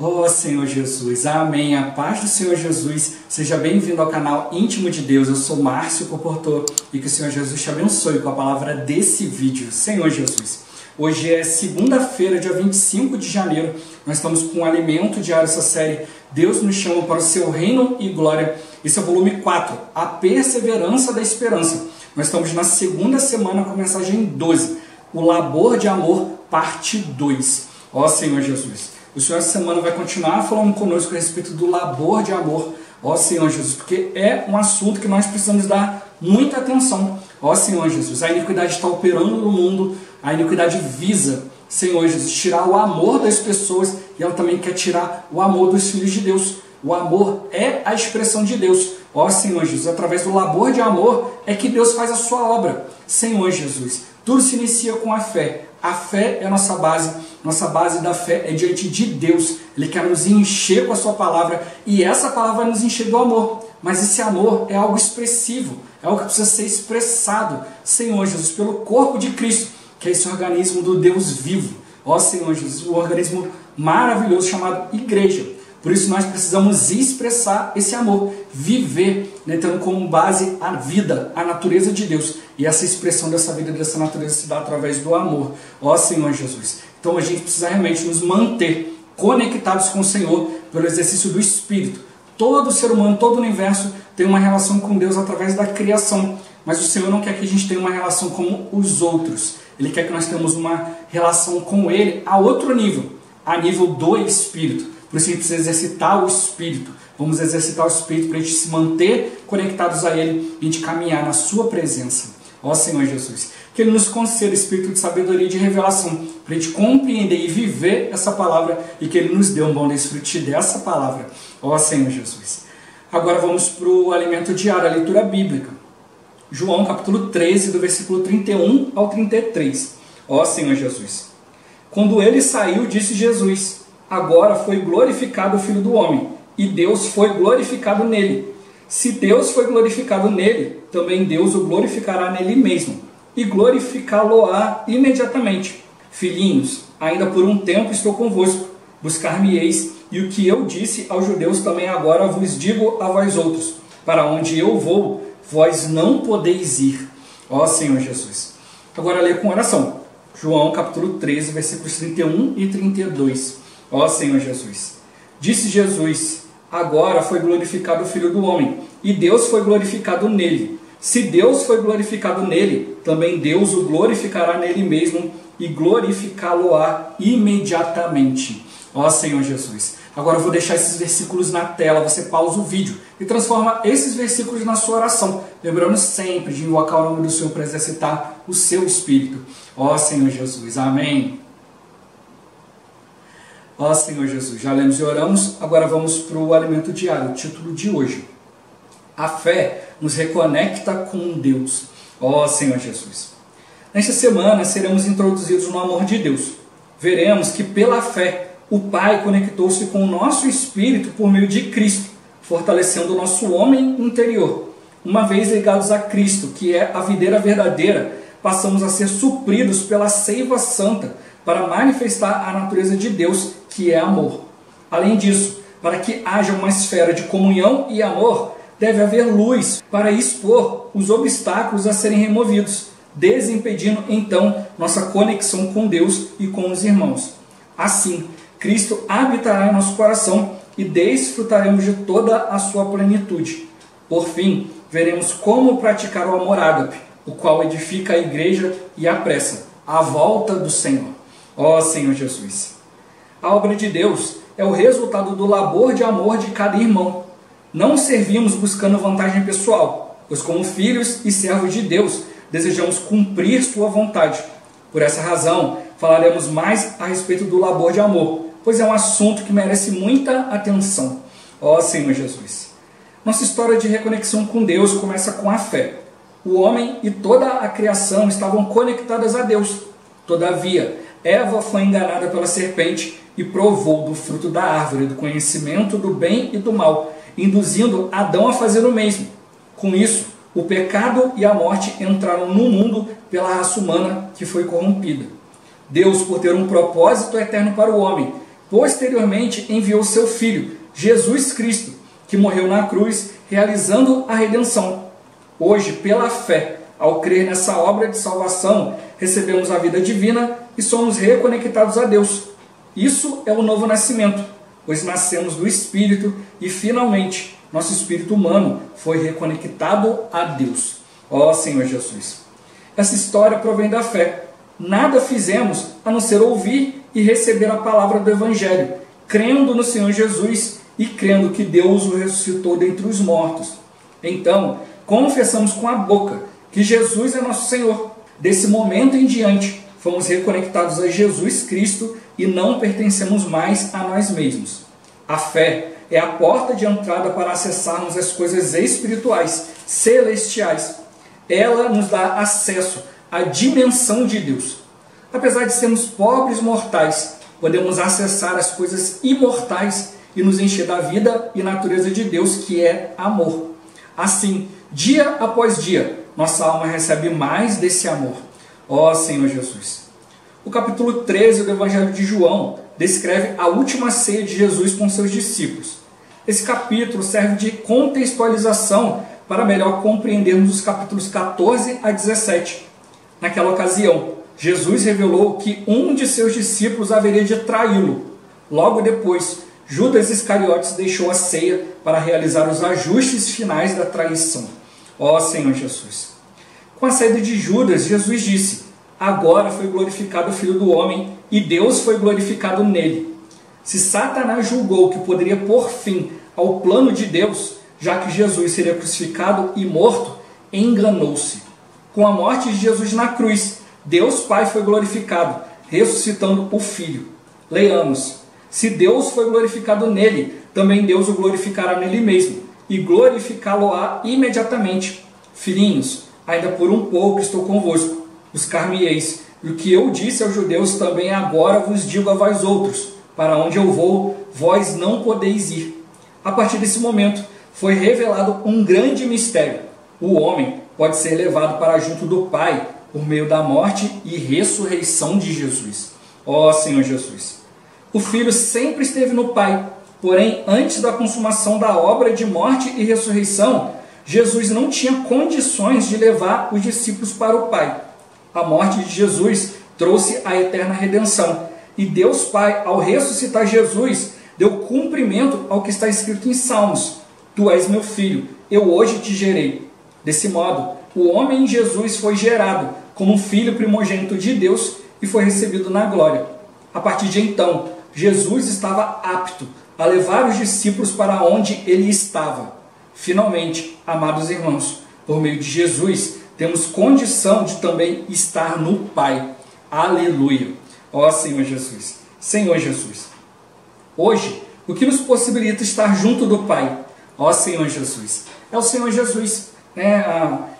Oh Senhor Jesus, amém, a paz do Senhor Jesus, seja bem-vindo ao canal Íntimo de Deus. Eu sou Márcio Comportor e que o Senhor Jesus te abençoe com a palavra desse vídeo. Senhor Jesus, hoje é segunda-feira, dia 25 de janeiro, nós estamos com o Alimento Diário, essa série Deus nos chama para o seu reino e glória. Esse é o volume 4, a perseverança da esperança. Nós estamos na segunda semana com a mensagem 12, o labor de amor, parte 2. Ó Senhor Jesus, o Senhor essa semana vai continuar falando conosco a respeito do labor de amor, ó Senhor Jesus, porque é um assunto que nós precisamos dar muita atenção, ó Senhor Jesus. A iniquidade está operando no mundo, a iniquidade visa, Senhor Jesus, tirar o amor das pessoas e ela também quer tirar o amor dos filhos de Deus. O amor é a expressão de Deus, ó Senhor Jesus. Através do labor de amor é que Deus faz a sua obra, Senhor Jesus. Tudo se inicia com a fé. A fé é a nossa base da fé é diante de Deus. Ele quer nos encher com a sua palavra e essa palavra vai nos encher do amor. Mas esse amor é algo expressivo, é algo que precisa ser expressado, Senhor Jesus, pelo corpo de Cristo, que é esse organismo do Deus vivo. Ó Senhor Jesus, um organismo maravilhoso chamado igreja. Por isso nós precisamos expressar esse amor, viver, né, tendo como base a vida, a natureza de Deus. E essa expressão dessa vida, dessa natureza se dá através do amor. Ó Senhor Jesus. Então a gente precisa realmente nos manter conectados com o Senhor pelo exercício do Espírito. Todo ser humano, todo o universo tem uma relação com Deus através da criação. Mas o Senhor não quer que a gente tenha uma relação como os outros. Ele quer que nós tenhamos uma relação com Ele a outro nível, a nível do Espírito. Por isso a gente precisa exercitar o Espírito. Vamos exercitar o Espírito para a gente se manter conectados a Ele e de caminhar na Sua presença. Ó Senhor Jesus, que Ele nos conceda Espírito de sabedoria e de revelação para a gente compreender e viver essa palavra e que Ele nos dê um bom desfrute dessa palavra. Ó Senhor Jesus. Agora vamos para o alimento diário, a leitura bíblica. João capítulo 13, do versículo 31 ao 33. Ó Senhor Jesus. Quando Ele saiu, disse Jesus: agora foi glorificado o Filho do Homem, e Deus foi glorificado nele. Se Deus foi glorificado nele, também Deus o glorificará nele mesmo, e glorificá-lo-á imediatamente. Filhinhos, ainda por um tempo estou convosco, buscar-me-eis, e o que eu disse aos judeus também agora vos digo a vós outros: para onde eu vou, vós não podeis ir. Ó Senhor Jesus. Agora leia com oração. João capítulo 13, versículos 31 e 32. Ó Senhor Jesus. Disse Jesus: agora foi glorificado o Filho do Homem, e Deus foi glorificado nele. Se Deus foi glorificado nele, também Deus o glorificará nele mesmo, e glorificá-lo-á imediatamente. Ó Senhor Jesus. Agora eu vou deixar esses versículos na tela, você pausa o vídeo e transforma esses versículos na sua oração, lembrando sempre de invocar o nome do Senhor para exercitar o seu Espírito. Ó Senhor Jesus. Amém. Ó Senhor Jesus, já lemos e oramos, agora vamos para o alimento diário, o título de hoje. A fé nos reconecta com Deus. Ó Senhor Jesus. Nesta semana seremos introduzidos no amor de Deus. Veremos que pela fé o Pai conectou-se com o nosso espírito por meio de Cristo, fortalecendo o nosso homem interior. Uma vez ligados a Cristo, que é a videira verdadeira, passamos a ser supridos pela seiva santa para manifestar a natureza de Deus, que é amor. Além disso, para que haja uma esfera de comunhão e amor, deve haver luz para expor os obstáculos a serem removidos, desimpedindo então nossa conexão com Deus e com os irmãos. Assim, Cristo habitará em nosso coração e desfrutaremos de toda a sua plenitude. Por fim, veremos como praticar o amor ágape, o qual edifica a igreja e apressa a volta do Senhor. Ó Senhor Jesus. A obra de Deus é o resultado do labor de amor de cada irmão. Não servimos buscando vantagem pessoal, pois como filhos e servos de Deus, desejamos cumprir sua vontade. Por essa razão, falaremos mais a respeito do labor de amor, pois é um assunto que merece muita atenção. Ó Senhor Jesus. Nossa história de reconexão com Deus começa com a fé. O homem e toda a criação estavam conectadas a Deus. Todavia, Eva foi enganada pela serpente e provou do fruto da árvore do conhecimento do bem e do mal, induzindo Adão a fazer o mesmo. Com isso, o pecado e a morte entraram no mundo pela raça humana que foi corrompida. Deus, por ter um propósito eterno para o homem, posteriormente enviou seu Filho, Jesus Cristo, que morreu na cruz, realizando a redenção. Hoje, pela fé, ao crer nessa obra de salvação, recebemos a vida divina e somos reconectados a Deus. Isso é o novo nascimento, pois nascemos do Espírito e, finalmente, nosso espírito humano foi reconectado a Deus. Ó Senhor Jesus! Essa história provém da fé. Nada fizemos a não ser ouvir e receber a palavra do Evangelho, crendo no Senhor Jesus e crendo que Deus o ressuscitou dentre os mortos. Então, confessamos com a boca que Jesus é nosso Senhor. Desse momento em diante, fomos reconectados a Jesus Cristo e não pertencemos mais a nós mesmos. A fé é a porta de entrada para acessarmos as coisas espirituais, celestiais. Ela nos dá acesso à dimensão de Deus. Apesar de sermos pobres mortais, podemos acessar as coisas imortais e nos encher da vida e natureza de Deus, que é amor. Assim, dia após dia, nossa alma recebe mais desse amor. Ó Senhor Jesus! O capítulo 13 do Evangelho de João descreve a última ceia de Jesus com seus discípulos. Esse capítulo serve de contextualização para melhor compreendermos os capítulos 14 a 17. Naquela ocasião, Jesus revelou que um de seus discípulos haveria de traí-lo. Logo depois, Judas Iscariotes deixou a ceia para realizar os ajustes finais da traição. Ó Senhor Jesus! Com a saída de Judas, Jesus disse: agora foi glorificado o Filho do Homem e Deus foi glorificado nele. Se Satanás julgou que poderia pôr fim ao plano de Deus, já que Jesus seria crucificado e morto, enganou-se. Com a morte de Jesus na cruz, Deus Pai foi glorificado, ressuscitando o Filho. Leiamos: se Deus foi glorificado nele, também Deus o glorificará nele mesmo, e glorificá-lo-á imediatamente. Filhinhos, ainda por um pouco estou convosco, buscar-me-eis, e o que eu disse aos judeus também agora vos digo a vós outros: para onde eu vou, vós não podeis ir. A partir desse momento, foi revelado um grande mistério. O homem pode ser levado para junto do Pai por meio da morte e ressurreição de Jesus. Ó Senhor Jesus! O Filho sempre esteve no Pai, porém, antes da consumação da obra de morte e ressurreição, Jesus não tinha condições de levar os discípulos para o Pai. A morte de Jesus trouxe a eterna redenção, e Deus Pai, ao ressuscitar Jesus, deu cumprimento ao que está escrito em Salmos: tu és meu filho, eu hoje te gerei. Desse modo, o homem em Jesus foi gerado como um filho primogênito de Deus e foi recebido na glória. A partir de então, Jesus estava apto a levar os discípulos para onde ele estava. Finalmente, amados irmãos, por meio de Jesus, temos condição de também estar no Pai. Aleluia! Ó Senhor Jesus! Senhor Jesus! Hoje, o que nos possibilita estar junto do Pai? Ó Senhor Jesus! É o Senhor Jesus.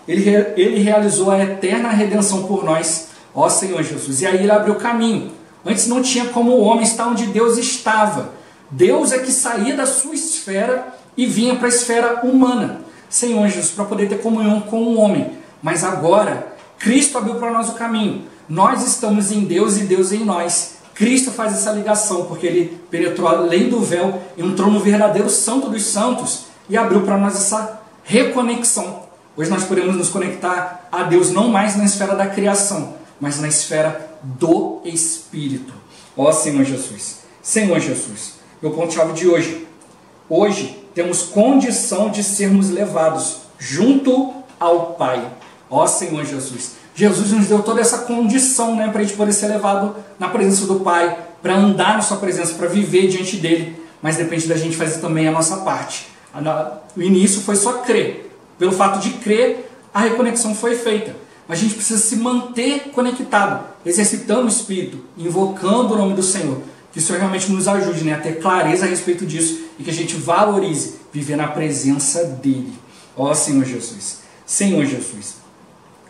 Ele realizou a eterna redenção por nós. Ó Senhor Jesus! E aí ele abriu o caminho. Antes não tinha como o homem estar onde Deus estava. Deus é que saía da sua esfera e vinha para a esfera humana. Senhor Jesus, para poder ter comunhão com o homem. Mas agora, Cristo abriu para nós o caminho. Nós estamos em Deus e Deus em nós. Cristo faz essa ligação, porque ele penetrou além do véu, entrou no verdadeiro santo dos santos e abriu para nós essa reconexão. Hoje nós podemos nos conectar a Deus não mais na esfera da criação, mas na esfera do Espírito. Ó Senhor Jesus! Senhor Jesus! Meu ponto-chave de hoje. Hoje temos condição de sermos levados junto ao Pai. Ó Senhor Jesus! Jesus nos deu toda essa condição, para a gente poder ser levado na presença do Pai, para andar na sua presença, para viver diante dele. Mas depende da gente fazer também a nossa parte. O início foi só crer. Pelo fato de crer, a reconexão foi feita. Mas a gente precisa se manter conectado, exercitando o Espírito, invocando o nome do Senhor. Que o Senhor realmente nos ajude a ter clareza a respeito disso e que a gente valorize viver na presença dele. Ó Senhor Jesus! Senhor Jesus!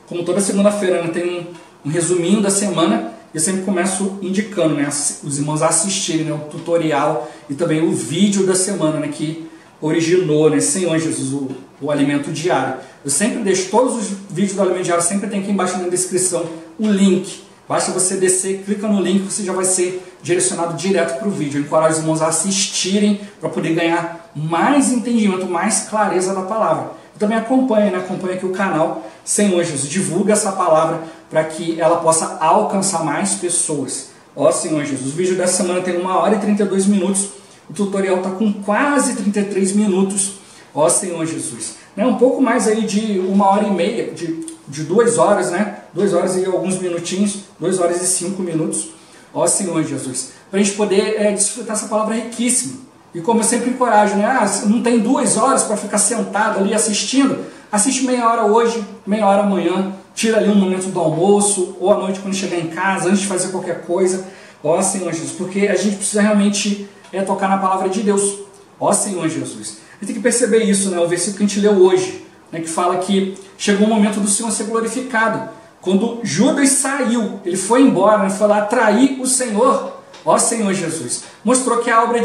Como toda segunda-feira tem um resuminho da semana, eu sempre começo indicando os irmãos a assistirem o tutorial e também o vídeo da semana que originou, Senhor Jesus, o alimento diário. Eu sempre deixo todos os vídeos do alimento diário, sempre tem aqui embaixo na descrição o link. Basta você descer, clica no link, você já vai ser direcionado direto para o vídeo. Eu encorajo os irmãos a assistirem para poder ganhar mais entendimento, mais clareza da palavra. E também acompanhe, né? Acompanhe aqui o canal Senhor Jesus. Divulga essa palavra para que ela possa alcançar mais pessoas. Ó Senhor Jesus, o vídeo dessa semana tem 1 hora e 32 minutos. O tutorial está com quase 33 minutos. Ó Senhor Jesus. Né? Um pouco mais aí de 1 hora e meia, de 2 horas, né? 2 horas e alguns minutinhos, 2 horas e 5 minutos. Ó Senhor Jesus. Para a gente poder desfrutar essa palavra riquíssima. E como eu sempre encorajo, né? Não tem 2 horas para ficar sentado ali assistindo. Assiste meia hora hoje, meia hora amanhã. Tira ali um momento do almoço, ou à noite quando chegar em casa, antes de fazer qualquer coisa. Ó Senhor Jesus, porque a gente precisa realmente tocar na palavra de Deus. Ó Senhor Jesus. A gente tem que perceber isso, né? O versículo que a gente leu hoje, né? Que fala que chegou o momento do Senhor ser glorificado. Quando Judas saiu, ele foi embora, né? Foi lá trair o Senhor. Ó Senhor Jesus. Mostrou que a obra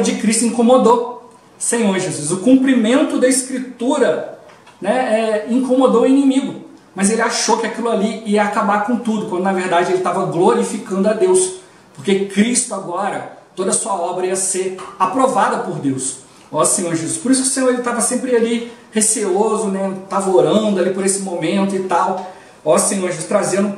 de Cristo incomodou. Senhor Jesus. O cumprimento da Escritura, né? Incomodou o inimigo. Mas ele achou que aquilo ali ia acabar com tudo, quando na verdade ele estava glorificando a Deus. Porque Cristo agora, toda a sua obra ia ser aprovada por Deus. Ó Senhor Jesus. Por isso que o Senhor estava sempre ali receoso, né? Estava orando ali por esse momento e tal. Ó Senhor Jesus,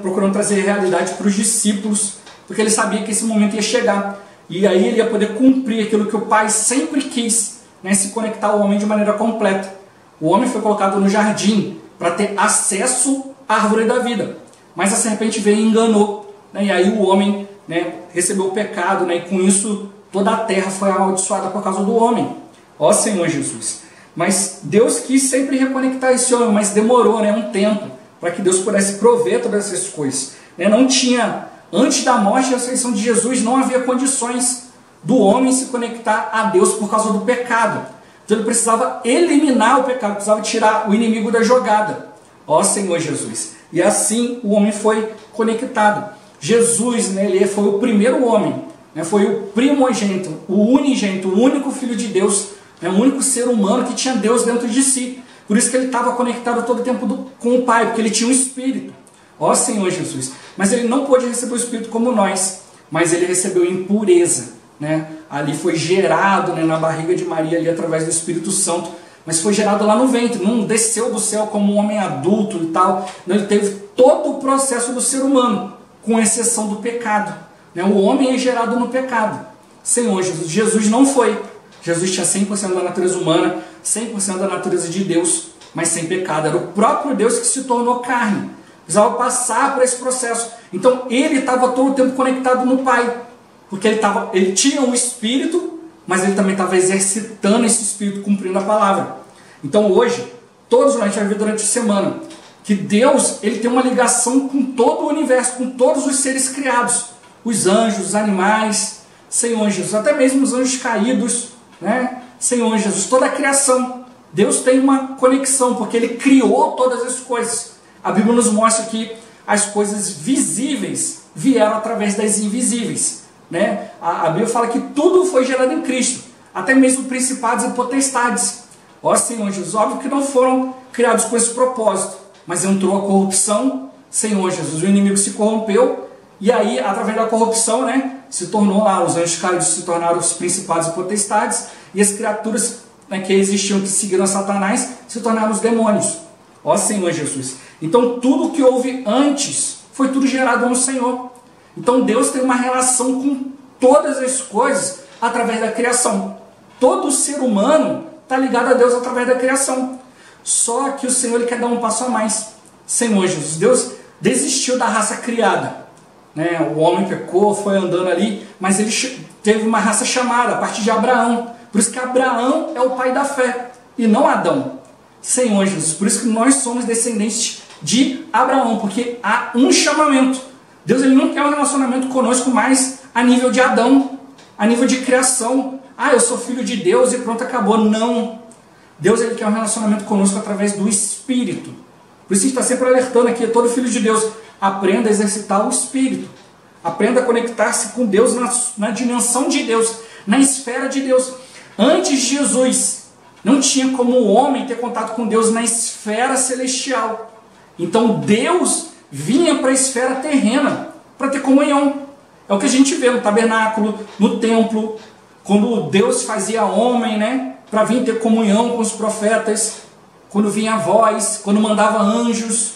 procurando trazer realidade para os discípulos, porque ele sabia que esse momento ia chegar. E aí ele ia poder cumprir aquilo que o Pai sempre quis, né? Se conectar ao homem de maneira completa. O homem foi colocado no jardim para ter acesso à árvore da vida. Mas a serpente veio e enganou. Né? E aí o homem, né, recebeu o pecado, né? E com isso toda a terra foi amaldiçoada por causa do homem. Ó Senhor Jesus. Mas Deus quis sempre reconectar esse homem, mas demorou, né, um tempo para que Deus pudesse prover todas essas coisas. Né? Não tinha, antes da morte e ressurreição de Jesus, não havia condições do homem se conectar a Deus por causa do pecado. Então ele precisava eliminar o pecado, precisava tirar o inimigo da jogada. Ó Senhor Jesus. E assim o homem foi conectado. Jesus, né, ele foi o primeiro homem, né, foi o primogênito, o unigênito, o único filho de Deus, né, o único ser humano que tinha Deus dentro de si. Por isso que ele estava conectado todo o tempo com o Pai, porque ele tinha um Espírito. Ó Senhor Jesus. Mas ele não pôde receber o Espírito como nós, mas ele recebeu em pureza. Né? Ali foi gerado, né, na barriga de Maria ali, através do Espírito Santo, mas foi gerado lá no ventre, não desceu do céu como um homem adulto e tal. Ele teve todo o processo do ser humano, com exceção do pecado. Né? O homem é gerado no pecado. Senhor Jesus. Jesus não foi. Jesus tinha 100% da natureza humana, 100% da natureza de Deus, mas sem pecado. Era o próprio Deus que se tornou carne. Precisava passar por esse processo. Então ele estava todo o tempo conectado no Pai. Porque ele tinha um Espírito, mas ele também estava exercitando esse Espírito, cumprindo a palavra. Então hoje, todos nós, a gente vai ver durante a semana, que Deus ele tem uma ligação com todo o universo, com todos os seres criados. Os anjos, os animais, Senhor Jesus, até mesmo os anjos caídos, né? Senhor Jesus, toda a criação. Deus tem uma conexão, porque ele criou todas as coisas. A Bíblia nos mostra que as coisas visíveis vieram através das invisíveis. Né? A Bíblia fala que tudo foi gerado em Cristo, até mesmo principados e potestades. Ó Senhor Jesus, óbvio que não foram criados com esse propósito, mas entrou a corrupção, Senhor Jesus, o inimigo se corrompeu, e aí, através da corrupção, né, se tornou lá, os anjos caídos se tornaram os principados e potestades, e as criaturas, né, que existiam, que seguiram a Satanás, se tornaram os demônios. Ó Senhor Jesus. Então tudo que houve antes, foi tudo gerado no Senhor. Então Deus tem uma relação com todas as coisas através da criação. Todo ser humano está ligado a Deus através da criação. Só que o Senhor ele quer dar um passo a mais. Senhor Jesus, Deus desistiu da raça criada. Né? O homem pecou, foi andando ali, mas ele teve uma raça chamada a partir de Abraão. Por isso que Abraão é o pai da fé e não Adão. Senhor Jesus, por isso que nós somos descendentes de Abraão, porque há um chamamento. Deus ele não quer um relacionamento conosco mais a nível de Adão, a nível de criação. Ah, eu sou filho de Deus e pronto, acabou. Não. Deus ele quer um relacionamento conosco através do Espírito. Por isso a gente está sempre alertando aqui, todo filho de Deus, aprenda a exercitar o Espírito. Aprenda a conectar-se com Deus na dimensão de Deus, na esfera de Deus. Antes de Jesus, não tinha como o homem ter contato com Deus na esfera celestial. Então Deus vinha para a esfera terrena para ter comunhão. É o que a gente vê no tabernáculo, no templo, quando Deus fazia homem, né, para vir ter comunhão com os profetas, quando vinha a voz, quando mandava anjos,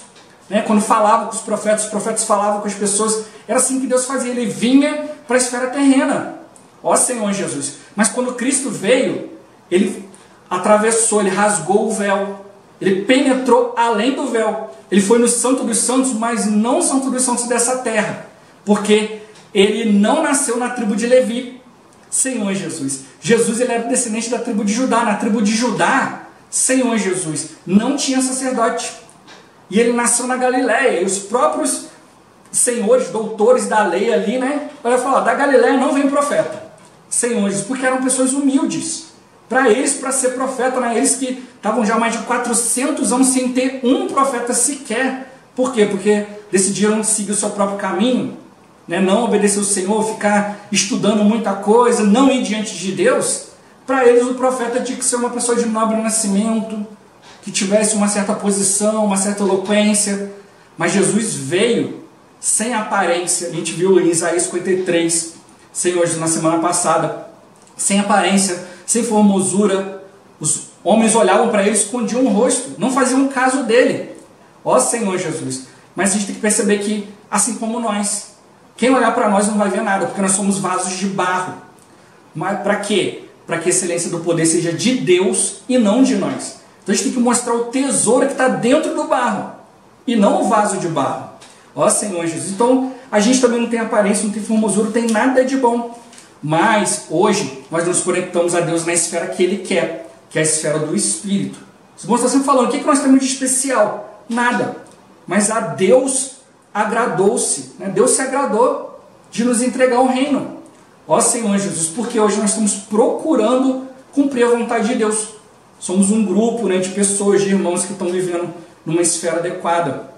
né, quando falava com os profetas falavam com as pessoas. Era assim que Deus fazia, ele vinha para a esfera terrena. Ó Senhor Jesus. Mas quando Cristo veio, ele atravessou, ele rasgou o véu, ele penetrou além do véu. Ele foi no Santo dos Santos, mas não o Santo dos Santos dessa terra, porque ele não nasceu na tribo de Levi. Senhor Jesus. Jesus, ele era descendente da tribo de Judá. Na tribo de Judá, Senhor Jesus, não tinha sacerdote. E ele nasceu na Galiléia. E os próprios senhores, doutores da lei ali, né, olha, falar, da Galiléia não vem profeta. Senhor Jesus, porque eram pessoas humildes. Para eles, para ser profeta, né, eles que estavam já mais de 400 anos sem ter um profeta sequer. Por quê? Porque decidiram seguir o seu próprio caminho, né, não obedecer o Senhor, ficar estudando muita coisa, não ir diante de Deus. Para eles o profeta tinha que ser uma pessoa de nobre nascimento, que tivesse uma certa posição, uma certa eloquência. Mas Jesus veio sem aparência. A gente viu em Isaías 53, Senhor Jesus, na semana passada, sem aparência, sem formosura. Os homens olhavam para ele, escondiam o rosto, não faziam caso dele. Ó Senhor Jesus. Mas a gente tem que perceber que, assim como nós, quem olhar para nós não vai ver nada, porque nós somos vasos de barro. Mas para quê? Para que a excelência do poder seja de Deus e não de nós. Então a gente tem que mostrar o tesouro que está dentro do barro, e não o vaso de barro. Ó Senhor Jesus. Então a gente também não tem aparência, não tem formosura, não tem nada de bom. Mas hoje nós nos conectamos a Deus na esfera que Ele quer, que é a esfera do Espírito. Os irmãos estão sempre falando, o que nós temos de especial? Nada. Mas a Deus agradou-se, né? Deus se agradou de nos entregar o reino. Ó Senhor Jesus, porque hoje nós estamos procurando cumprir a vontade de Deus. Somos um grupo, né, de pessoas, de irmãos que estão vivendo numa esfera adequada,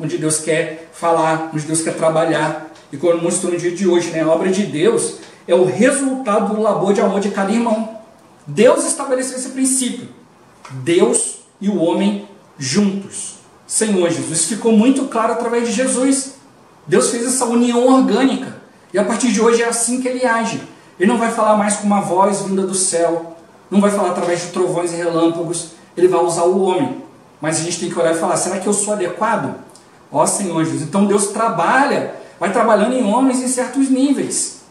onde Deus quer falar, onde Deus quer trabalhar. E como mostrou no dia de hoje, né, a obra de Deus é o resultado do labor de amor de cada irmão. Deus estabeleceu esse princípio. Deus e o homem juntos. Senhor Jesus, isso ficou muito claro através de Jesus. Deus fez essa união orgânica. E a partir de hoje é assim que Ele age. Ele não vai falar mais com uma voz vinda do céu. Não vai falar através de trovões e relâmpagos. Ele vai usar o homem. Mas a gente tem que olhar e falar, será que eu sou adequado? Ó Senhor Jesus. Então Deus trabalha, vai trabalhando em homens em certos níveis.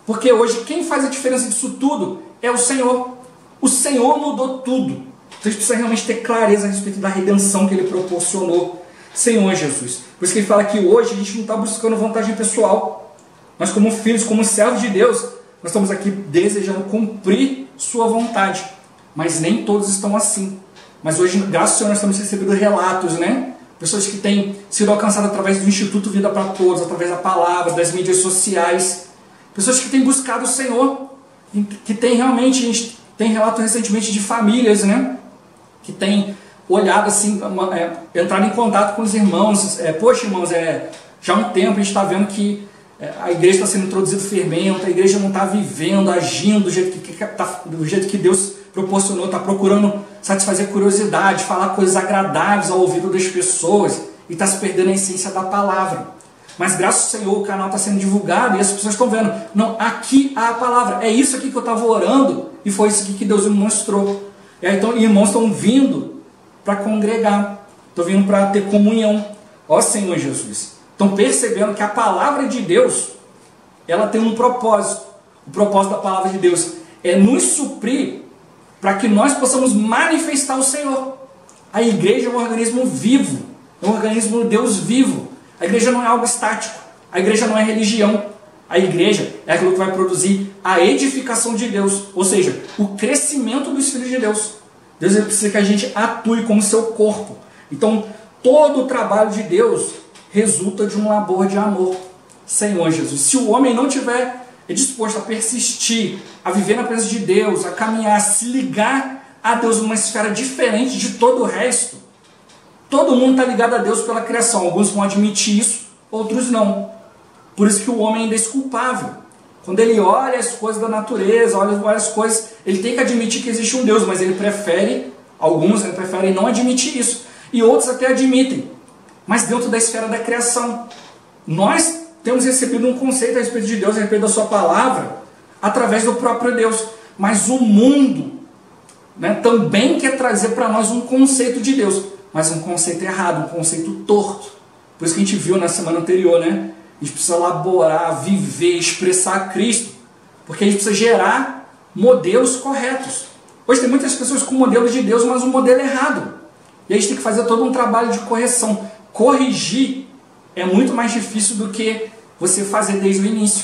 Porque hoje quem faz a diferença disso tudo é o Senhor. O Senhor mudou tudo. Então a gente precisa realmente ter clareza a respeito da redenção que Ele proporcionou. Senhor Jesus. Por isso que Ele fala que hoje a gente não está buscando vantagem pessoal. Nós como filhos, como servos de Deus, nós estamos aqui desejando cumprir Sua vontade. Mas nem todos estão assim. Mas hoje, graças ao Senhor, nós estamos recebendo relatos, né? Pessoas que têm sido alcançadas através do Instituto Vida para Todos, através da palavra, das mídias sociais. Pessoas que têm buscado o Senhor, que têm realmente, a gente tem relato recentemente de famílias, né? Que têm olhado assim, entrado em contato com os irmãos. Poxa, irmãos, já há um tempo a gente está vendo que a igreja está sendo introduzido fermento, a igreja não está vivendo, agindo do jeito que Deus proporcionou, está procurando satisfazer curiosidade, falar coisas agradáveis ao ouvido das pessoas, e está se perdendo a essência da palavra. Mas graças ao Senhor o canal está sendo divulgado e as pessoas estão vendo, não, aqui há a palavra, é isso aqui que eu estava orando e foi isso aqui que Deus me mostrou. Então irmãos estão vindo para congregar, estão vindo para ter comunhão. Ó Senhor Jesus, estão percebendo que a palavra de Deus, ela tem um propósito. O propósito da palavra de Deus é nos suprir para que nós possamos manifestar o Senhor. A igreja é um organismo vivo, é um organismo de Deus vivo. A igreja não é algo estático, a igreja não é religião. A igreja é aquilo que vai produzir a edificação de Deus, ou seja, o crescimento dos filhos de Deus. Deus precisa que a gente atue como seu corpo. Então, todo o trabalho de Deus resulta de um labor de amor. Senhor Jesus, se o homem não tiver disposto a persistir, a viver na presença de Deus, a caminhar, a se ligar a Deus numa esfera diferente de todo o resto, todo mundo está ligado a Deus pela criação. Alguns vão admitir isso, outros não. Por isso que o homem ainda é desculpável. Quando ele olha as coisas da natureza, olha as coisas, ele tem que admitir que existe um Deus, mas ele prefere, alguns preferem não admitir isso. E outros até admitem, mas dentro da esfera da criação. Nós temos recebido um conceito a respeito de Deus, a respeito da sua palavra, através do próprio Deus. Mas o mundo, né, também quer trazer para nós um conceito de Deus, mas um conceito errado, um conceito torto. Por isso que a gente viu na semana anterior, né? A gente precisa elaborar, viver, expressar Cristo, porque a gente precisa gerar modelos corretos. Hoje tem muitas pessoas com modelos de Deus, mas um modelo errado. E a gente tem que fazer todo um trabalho de correção. Corrigir é muito mais difícil do que você fazer desde o início.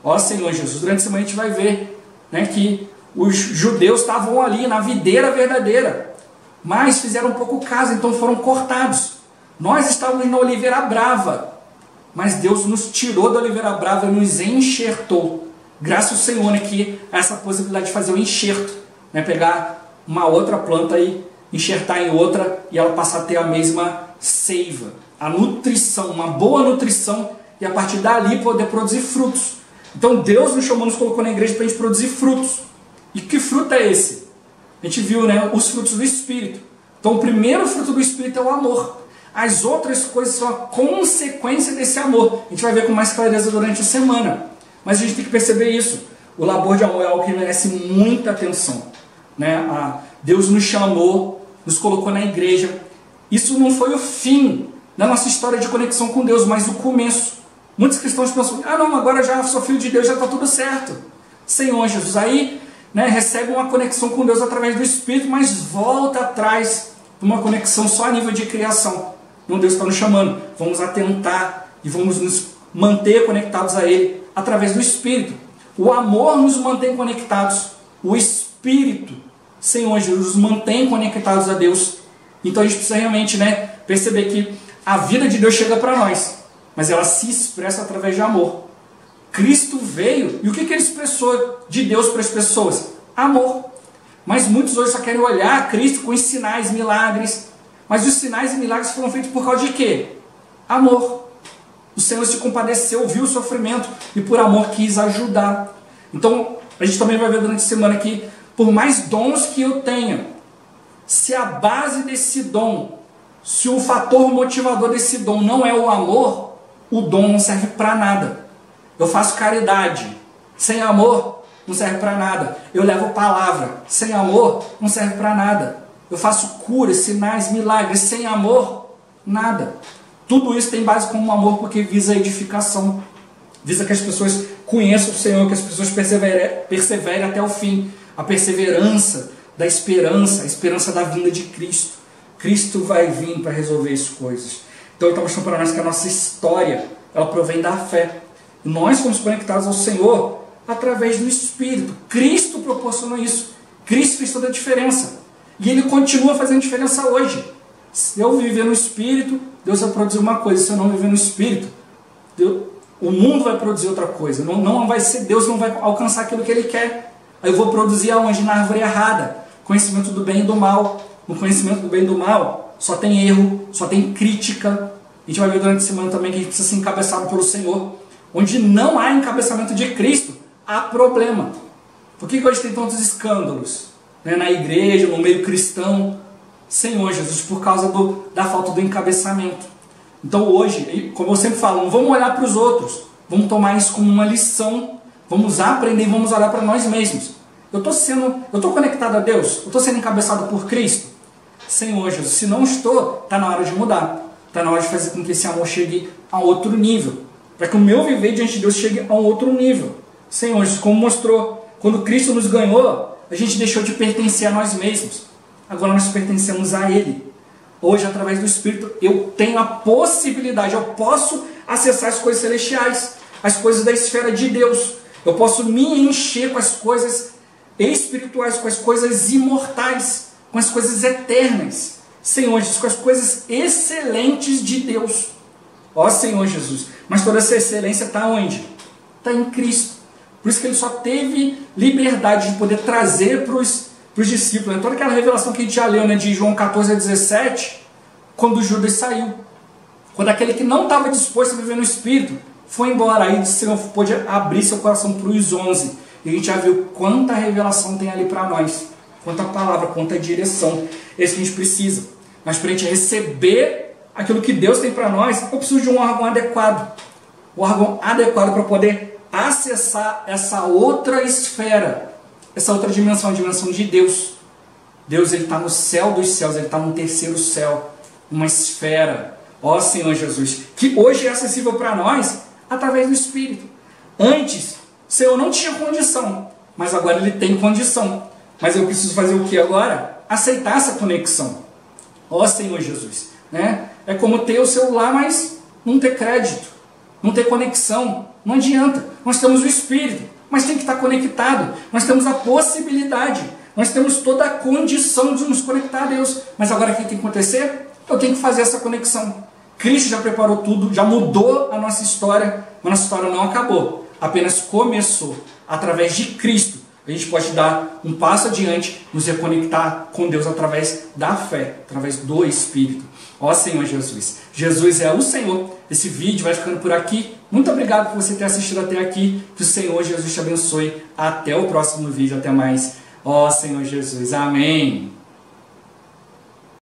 Ó Senhor Jesus, durante a semana a gente vai ver, né, que os judeus estavam ali na videira verdadeira, mas fizeram pouco caso, então foram cortados. Nós estávamos na oliveira brava, mas Deus nos tirou da oliveira brava e nos enxertou. Graças ao Senhor, né, que essa possibilidade de fazer o enxerto, né, pegar uma outra planta e enxertar em outra e ela passar a ter a mesma seiva, a nutrição, uma boa nutrição, e a partir dali poder produzir frutos. Então Deus nos chamou, nos colocou na igreja para a gente produzir frutos. E que fruto é esse? A gente viu, né, os frutos do Espírito. Então o primeiro fruto do Espírito é o amor. As outras coisas são a consequência desse amor. A gente vai ver com mais clareza durante a semana. Mas a gente tem que perceber isso. O labor de amor é algo que merece muita atenção, né? Deus nos chamou, nos colocou na igreja. Isso não foi o fim da nossa história de conexão com Deus, mas o começo. Muitos cristãos pensam, não, agora já sou filho de Deus, já está tudo certo. Senhor Jesus, aí, né, recebe uma conexão com Deus através do Espírito, mas volta atrás de uma conexão só a nível de criação. Então Deus está nos chamando, vamos atentar e vamos nos manter conectados a Ele através do Espírito. O amor nos mantém conectados, o Espírito, Senhor Jesus, nos mantém conectados a Deus. Então a gente precisa realmente, né, perceber que a vida de Deus chega para nós, mas ela se expressa através de amor. Cristo veio, e o que ele expressou de Deus para as pessoas? Amor. Mas muitos hoje só querem olhar Cristo com os sinais, milagres. Mas os sinais e milagres foram feitos por causa de quê? Amor. O Senhor se compadeceu, viu o sofrimento e por amor quis ajudar. Então, a gente também vai ver durante a semana que, por mais dons que eu tenha, se a base desse dom, se o fator motivador desse dom não é o amor, o dom não serve para nada. Eu faço caridade, sem amor não serve para nada. Eu levo palavra, sem amor não serve para nada. Eu faço curas, sinais, milagres, sem amor, nada. Tudo isso tem base como amor porque visa a edificação, visa que as pessoas conheçam o Senhor, que as pessoas perseverem até o fim. A perseverança da esperança, a esperança da vinda de Cristo. Cristo vai vir para resolver as coisas. Então ele está mostrando para nós que a nossa história, ela provém da fé. Nós somos conectados ao Senhor através do Espírito. Cristo proporcionou isso. Cristo fez toda a diferença. E Ele continua fazendo diferença hoje. Se eu viver no Espírito, Deus vai produzir uma coisa. Se eu não viver no Espírito, o mundo vai produzir outra coisa. Não vai ser, Deus não vai alcançar aquilo que Ele quer. Aí eu vou produzir aonde? Na árvore errada. Conhecimento do bem e do mal. No conhecimento do bem e do mal, só tem erro, só tem crítica. A gente vai ver durante a semana também que a gente precisa ser encabeçado pelo Senhor. Onde não há encabeçamento de Cristo, há problema. Por que hoje tem tantos escândalos, né, na igreja, no meio cristão? Senhor Jesus, por causa da falta do encabeçamento. Então hoje, como eu sempre falo, não vamos olhar para os outros, vamos tomar isso como uma lição, vamos aprender e vamos olhar para nós mesmos. Eu estou conectado a Deus? Eu estou sendo encabeçado por Cristo? Senhor Jesus, se não estou, está na hora de mudar. Está na hora de fazer com que esse amor chegue a outro nível. Para que o meu viver diante de Deus chegue a um outro nível. Senhor Jesus, como mostrou, quando Cristo nos ganhou, a gente deixou de pertencer a nós mesmos. Agora nós pertencemos a Ele. Hoje, através do Espírito, eu tenho a possibilidade, eu posso acessar as coisas celestiais, as coisas da esfera de Deus. Eu posso me encher com as coisas espirituais, com as coisas imortais, com as coisas eternas. Senhor Jesus, com as coisas excelentes de Deus. Ó Senhor Jesus, mas toda essa excelência está onde? Está em Cristo. Por isso que Ele só teve liberdade de poder trazer para os discípulos. Toda aquela revelação que a gente já leu, né, de João 14 a 17, quando Judas saiu. Quando aquele que não estava disposto a viver no Espírito foi embora. Aí o Senhor pôde abrir seu coração para os 11. E a gente já viu quanta revelação tem ali para nós. Quanta palavra, quanta direção. É isso que a gente precisa. Mas para a gente receber aquilo que Deus tem para nós, eu preciso de um órgão adequado. o órgão adequado para poder acessar essa outra esfera, essa outra dimensão, a dimensão de Deus. Deus, ele está no céu dos céus, ele está no terceiro céu, uma esfera, ó Senhor Jesus, que hoje é acessível para nós através do Espírito. Antes, o Senhor não tinha condição, mas agora ele tem condição. Mas eu preciso fazer o que agora? Aceitar essa conexão. Ó Senhor Jesus, né? É como ter o celular, mas não ter crédito, não ter conexão, não adianta. Nós temos o Espírito, mas tem que estar conectado. Nós temos a possibilidade, nós temos toda a condição de nos conectar a Deus. Mas agora o que tem que acontecer? Eu tenho que fazer essa conexão. Cristo já preparou tudo, já mudou a nossa história, mas a nossa história não acabou, apenas começou. Através de Cristo, a gente pode dar um passo adiante, nos reconectar com Deus através da fé, através do Espírito. Ó Senhor Jesus, Jesus é o Senhor. Esse vídeo vai ficando por aqui. Muito obrigado por você ter assistido até aqui. Que o Senhor Jesus te abençoe. Até o próximo vídeo. Até mais. Ó Senhor Jesus. Amém.